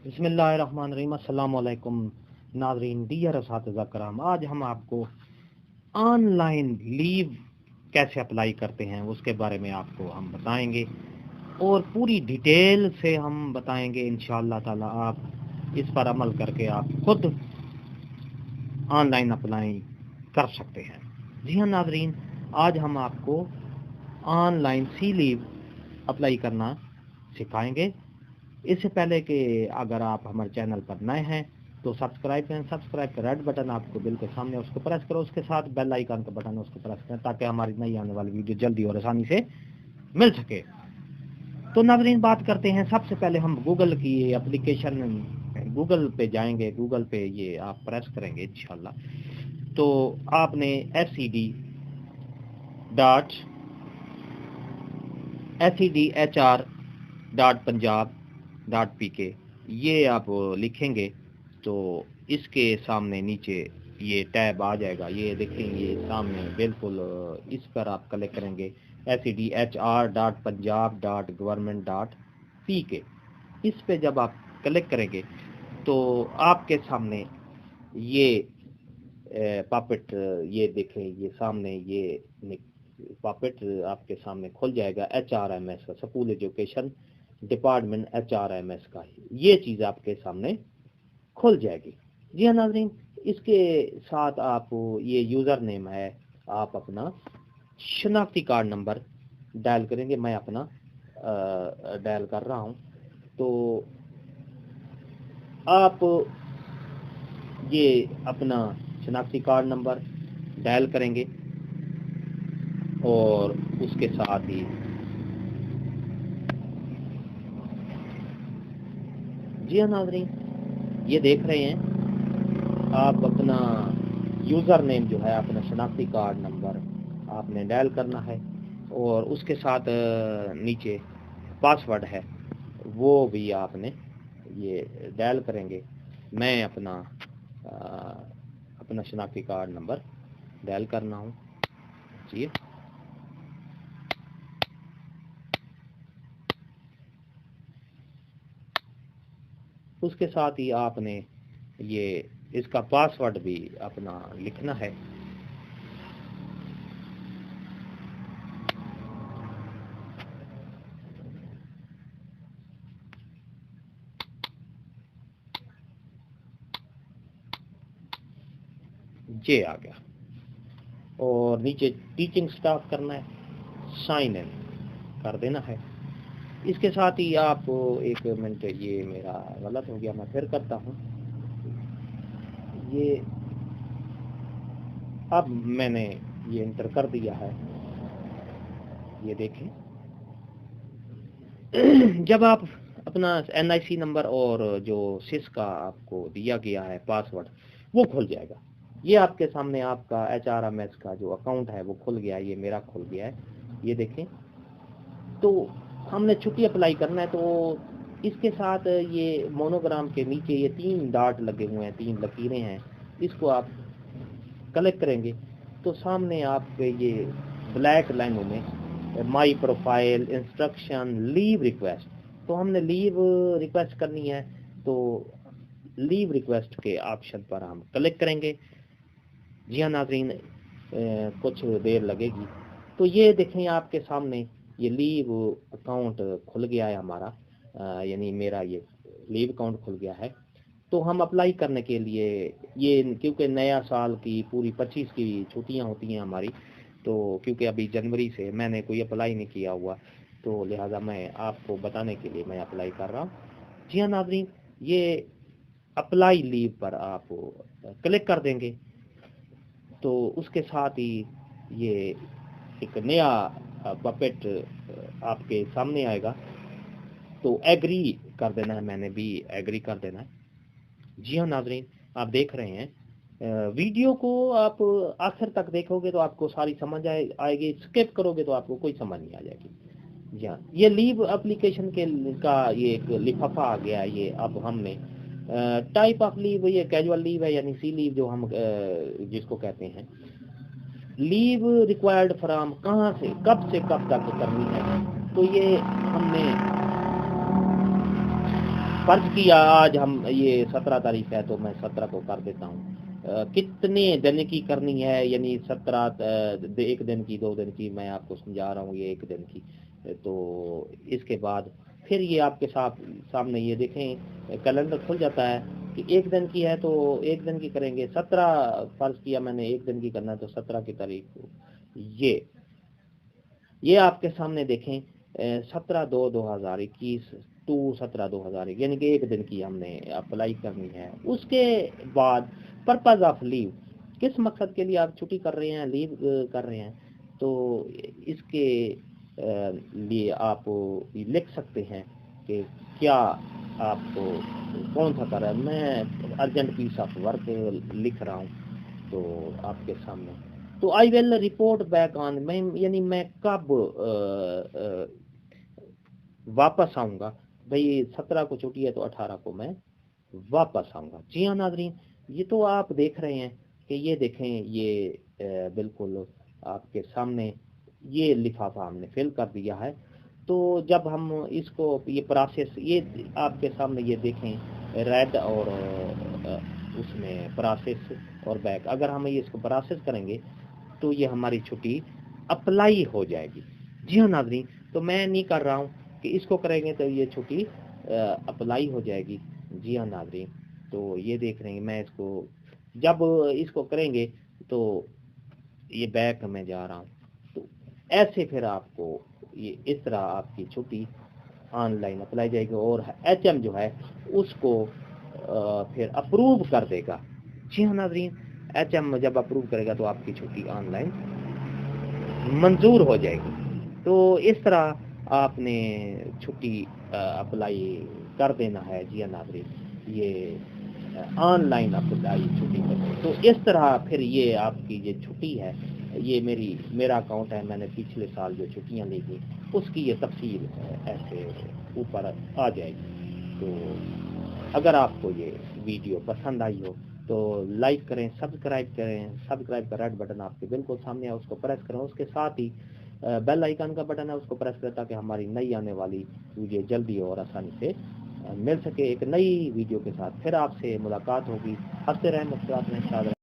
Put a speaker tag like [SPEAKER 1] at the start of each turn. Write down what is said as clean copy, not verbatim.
[SPEAKER 1] बिस्मिल्लाहिर्रहमानिर्रहीम। अस्सलाम वालेकुम नाज़रीन, डियर असातिज़ा कराम। आज हम आपको ऑनलाइन लीव कैसे अप्लाई करते हैं उसके बारे में आपको हम बताएंगे और पूरी डिटेल से हम बताएंगे। इंशाअल्लाह ताला आप इस पर अमल करके आप खुद ऑनलाइन अप्लाई कर सकते हैं। जी हाँ नाज़रीन, आज हम आपको ऑनलाइन सी लीव अप्लाई करना सिखाएंगे। इससे पहले कि अगर आप हमारे चैनल पर नए हैं तो सब्सक्राइब करें। सब्सक्राइब का रेड बटन आपको बिल्कुल सामने, उसको प्रेस करो। उसके साथ बेल आइकन का बटन उसको प्रेस करें ताकि हमारी नई आने वाली वीडियो जल्दी और आसानी से मिल सके। तो नाज़रीन, बात करते हैं। सबसे पहले हम गूगल की एप्लीकेशन, गूगल पे जाएंगे। गूगल पे ये आप प्रेस करेंगे इंशाल्लाह। तो आपने SEDHR.punjab.pk ये आप लिखेंगे तो इसके सामने नीचे ये टैब आ जाएगा। ये देखें, ये सामने बिल्कुल इस पर आप क्लिक करेंगे SEDHR.punjab.government.pk। इस पे जब आप क्लिक करेंगे तो आपके सामने ये पॉपेट, ये देखें, ये सामने ये पॉपेट आपके सामने खुल जाएगा। HRMS का, स्कूल एजुकेशन डिपार्टमेंट HRMS का ये चीज़ आपके सामने खुल जाएगी। जी हाँ नाज़रीन, इसके साथ आप ये यूज़र नेम है, आप अपना शनाख्ती कार्ड नंबर डायल करेंगे। मैं अपना डायल कर रहा हूँ। तो आप ये अपना शनाख्ती कार्ड नंबर डायल करेंगे और उसके साथ ही जी हाँ नाज़रीन, ये देख रहे हैं आप अपना यूज़र नेम जो है, अपना शनाख्ती कार्ड नंबर आपने डायल करना है और उसके साथ नीचे पासवर्ड है वो भी आपने ये डायल करेंगे। मैं अपना शनाख्ती कार्ड नंबर डायल करना हूँ। जी, उसके साथ ही आपने ये इसका पासवर्ड भी अपना लिखना है। जे आ गया और नीचे टीचिंग स्टाफ करना है, साइन इन कर देना है। इसके साथ ही आप एक मिनट, ये मेरा गलत हो गया, मैं फिर करता हूँ। ये अब मैंने ये इंटर कर दिया है, ये देखें। जब आप अपना NIC नंबर और जो सिस का आपको दिया गया है पासवर्ड वो खुल जाएगा। ये आपके सामने आपका HRMS का जो अकाउंट है वो खुल गया है। ये मेरा खुल गया है, ये देखें। तो हमने छुट्टी अप्लाई करना है। तो इसके साथ ये मोनोग्राम के नीचे ये 3 डॉट लगे हुए हैं, 3 लकीरें हैं, इसको आप क्लिक करेंगे तो सामने आपके ये ब्लैक लाइनों में my profile, instruction, leave request, तो हमने लीव रिक्वेस्ट करनी है। तो लीव रिक्वेस्ट के ऑप्शन पर हम क्लिक करेंगे। जी हाँ नाज़रीन, कुछ देर लगेगी। तो ये देखें आपके सामने ये लीव अकाउंट खुल गया है हमारा, यानी मेरा ये लीव अकाउंट खुल गया है। तो हम अप्लाई करने के लिए ये, क्योंकि नया साल की पूरी 25 की छुट्टियां होती हैं हमारी, तो क्योंकि अभी जनवरी से मैंने कोई अप्लाई नहीं किया हुआ, तो लिहाजा मैं आपको बताने के लिए मैं अप्लाई कर रहा हूँ। जी हाँ नाज़रीन, ये अप्लाई लीव पर आप क्लिक कर देंगे तो उसके साथ ही ये एक नया पपेट आपके सामने आएगा। तो एग्री कर देना है, मैंने भी एग्री कर देना है। जी हाँ नाज़रीन, आप देख रहे हैं वीडियो को आप आखिर तक देखोगे तो आपको सारी समझ आएगी। स्किप करोगे तो आपको कोई समझ नहीं आ जाएगी। जी हाँ, ये लीव एप्लीकेशन का ये एक लिफाफा आ गया है। ये अब हमने टाइप ऑफ लीव, ये कैजुअल लीव है यानी सी लीव जो हम जिसको कहते हैं। लीव रिक्वायर्ड फ्रॉम, कहाँ से कब तक करनी है। तो ये हमने فرض کیا آج ہم یہ 17 تاریخ ہے تو میں 17 کو کر دیتا ہوں. کتنے دن کی کرنی ہے، یعنی 17 ایک دن کی 2 دن کی، میں آپ کو سمجھا رہا ہوں یہ 1 دن کی. تو اس کے بعد پھر یہ آپ کے سامنے یہ دیکھیں کیلنڈر کھل جاتا ہے کہ 1 دن کی ہے تو 1 دن کی کریں گے. 17 فرض کیا میں نے 1 دن کی کرنا ہے تو 17 کی تاریخ کو یہ آپ کے سامنے دیکھیں 17/2/2021 ٹو 17/2021 یعنی کہ 1 دن کی ہم نے اپلائی کرنی ہے. اس کے بعد پرپز آف لیو، کس مقصد کے لیے آپ چھٹی کر رہے ہیں، لیو کر رہے ہیں، تو اس کے لیے آپ لکھ سکتے ہیں کہ کیا آپ کو کون سا کر رہا ہے. میں ارجنٹ پیس آف ورک لکھ رہا ہوں تو آپ کے سامنے. تو آئی ول رپورٹ بیک آن، یعنی میں کب واپس آؤں گا. بھئی 17 کو چھٹی ہے تو 18 کو میں واپس آؤں گا. جی ہاں ناظرین، یہ تو آپ دیکھ رہے ہیں کہ یہ دیکھیں یہ بالکل آپ کے سامنے یہ لفافہ ہم نے فل کر دیا ہے. تو جب ہم اس کو یہ پروسیس یہ آپ کے سامنے یہ دیکھیں ریڈ اور اس میں پروسیس اور بیک، اگر ہم اس کو پروسیس کریں گے تو یہ ہماری چھٹی اپلائی ہو جائے گی. جی ہاں ناظرین، تو میں نہیں کر رہا ہوں کہ اس کو کریں گے تو یہ چھٹی اپلائی ہو جائے گی. جی ہاں ناظرین، تو یہ دیکھ رہے ہیں میں اس کو جب اس کو کریں گے تو یہ بیک میں جا رہا ہوں. تو ایسے پھر آپ کو یہ اس طرح آپ کی چھٹی آن لائن اپلائی جائے گی اور ایچ ایم جو ہے اس کو پھر اپروو کر دے گا. جی ہاں ناظرین، ایچ ایم جب اپروو کرے گا تو آپ کی چھٹی آن لائن منظور ہو جائے گی. تو اس طرح آپ نے چھٹی اپلائی کر دینا ہے. جی ہاں ناظرین، یہ آن لائن اپلائی چھٹی کریں. تو اس طرح پھر یہ آپ کی یہ چھٹی ہے، یہ میرا اکاؤنٹ ہے، میں نے پچھلے سال جو چھٹیاں لی تھیں اس کی یہ تفصیل ایسے اوپر آ جائے گی. تو اگر آپ کو یہ ویڈیو پسند آئی ہو تو لائک کریں، سبسکرائب کریں. سبسکرائب کا ریڈ بٹن آپ کے بالکل سامنے ہے، اس کو پریس کریں. اس کے ساتھ ہی بیل آئیکن کا بٹن ہے، اس کو پریس کریں تاکہ ہماری نئی آنے والی ویڈیو جلدی اور آسانی سے مل سکے. ایک نئی ویڈیو کے ساتھ پھر آپ سے ملاقات ہوگی. ہنستے رہیں، مسکراتے رہیں، شاد رہیں.